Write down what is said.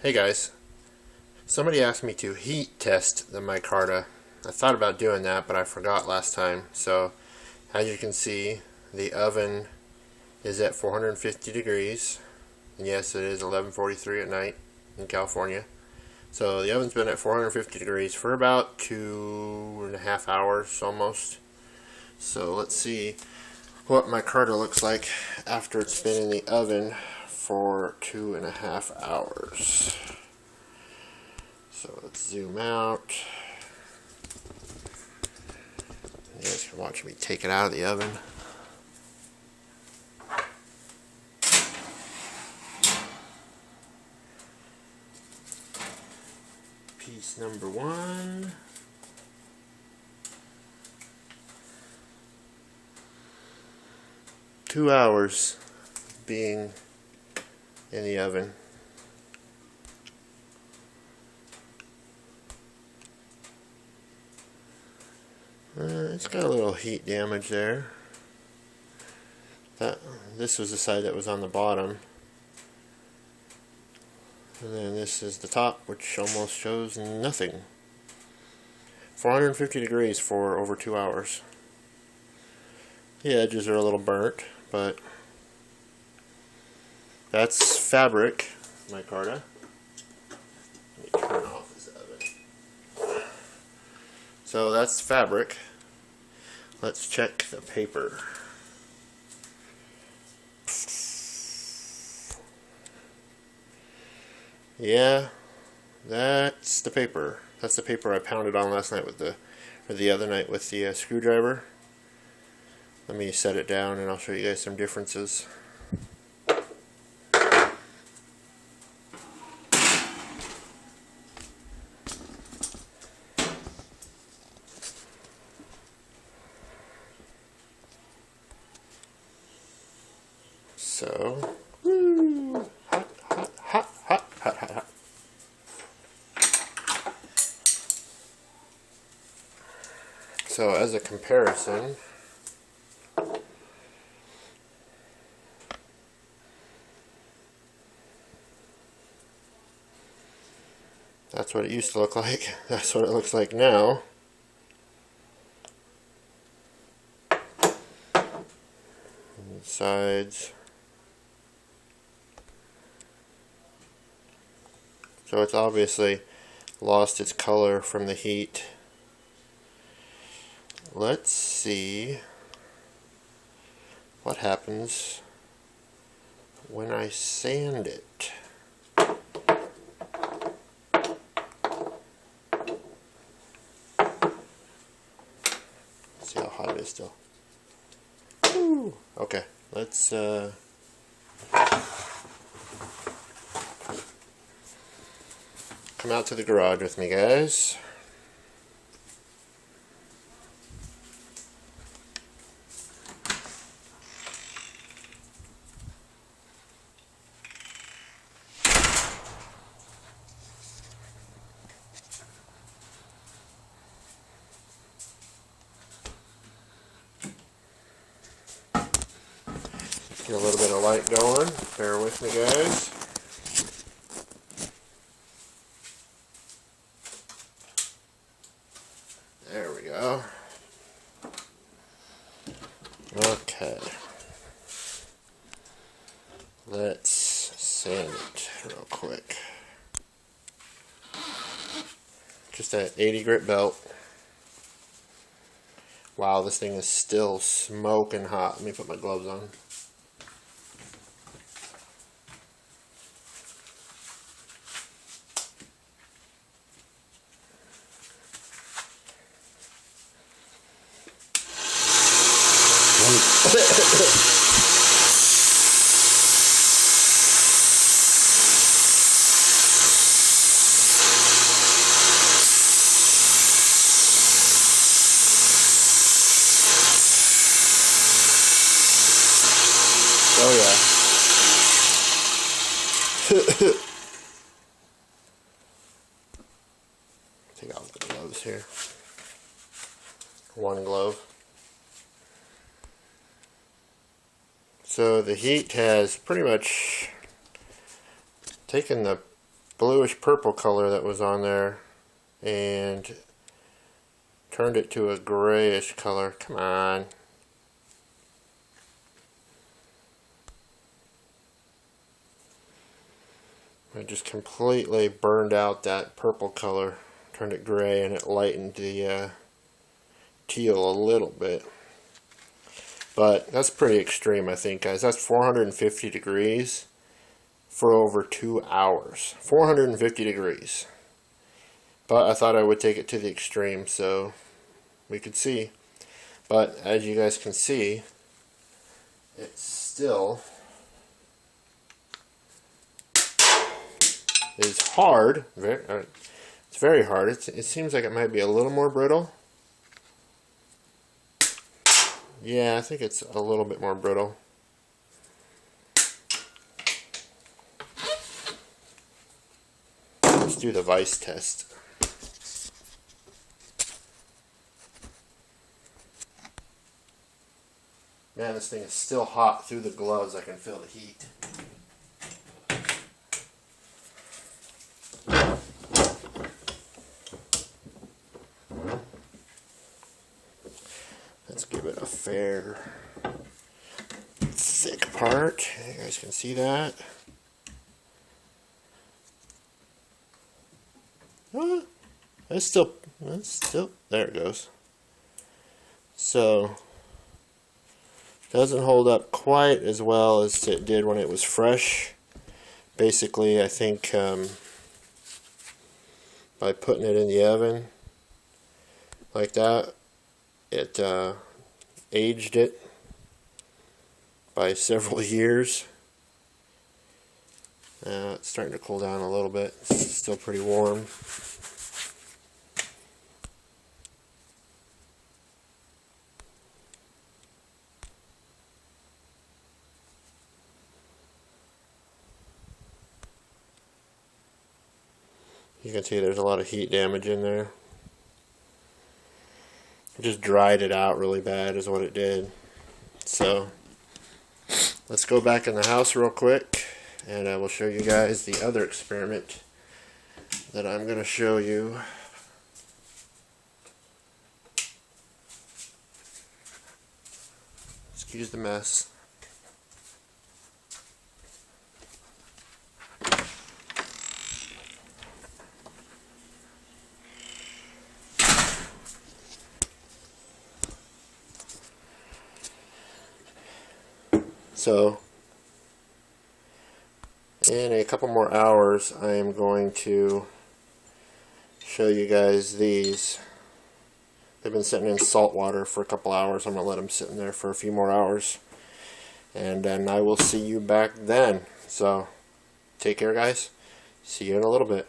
Hey guys, somebody asked me to heat test the micarta. I thought about doing that, but I forgot last time. So, as you can see, the oven is at 450 degrees. And yes, it is 11:43 at night in California. So the oven's been at 450 degrees for about 2.5 hours almost. So let's see what micarta looks like after it's been in the oven for 2.5 hours. So let's zoom out. You guys can watch me take it out of the oven. Piece number one. Two hours being in the oven. It's got a little heat damage there. This was the side that was on the bottom. And then this is the top, which almost shows nothing. 450 degrees for over 2 hours. The edges are a little burnt, but that's fabric micarta. Let me turn off this oven. So that's fabric. Let's check the paper. Yeah, that's the paper. That's the paper I pounded on last night with the other night with the screwdriver. Let me set it down and I'll show you guys some differences. So, woo, hot, hot, hot, hot, hot, hot, hot. So as a comparison, that's what it used to look like. That's what it looks like now. And the sides. So it's obviously lost its color from the heat. Let's see what happens when I sand it. See how hot it is still. Woo. Okay, let's come out to the garage with me, guys. Get a little bit of light going. Bear with me, guys. There we go. Okay. Let's sand it real quick. Just an 80 grit belt. Wow, this thing is still smoking hot. Let me put my gloves on. Oh yeah. Take off the gloves here. One glove. So the heat has pretty much taken the bluish purple color that was on there and turned it to a grayish color. Come on. I just completely burned out that purple color, turned it gray, and it lightened the teal a little bit. But that's pretty extreme, I think, guys. That's 450 degrees for over 2 hours. 450 degrees. But I thought I would take it to the extreme so we could see. But as you guys can see, it's still is hard. It's very hard. It seems like it might be a little more brittle. Yeah, I think it's a little bit more brittle. Let's do the vice test. Man, this thing is still hot through the gloves. I can feel the heat. Let's give it a fair thick part. You guys can see that. That's still, there it goes. So, doesn't hold up quite as well as it did when it was fresh. Basically, I think by putting it in the oven like that, it aged it by several years. It's starting to cool down a little bit. It's still pretty warm. You can see there's a lot of heat damage in there. It just dried it out really bad is what it did. So let's go back in the house real quick and I will show you guys the other experiment that I'm going to show you. Excuse the mess. So, in a couple more hours, I am going to show you guys these. They've been sitting in salt water for a couple hours. I'm going to let them sit in there for a few more hours. And then I will see you back then. So, take care, guys. See you in a little bit.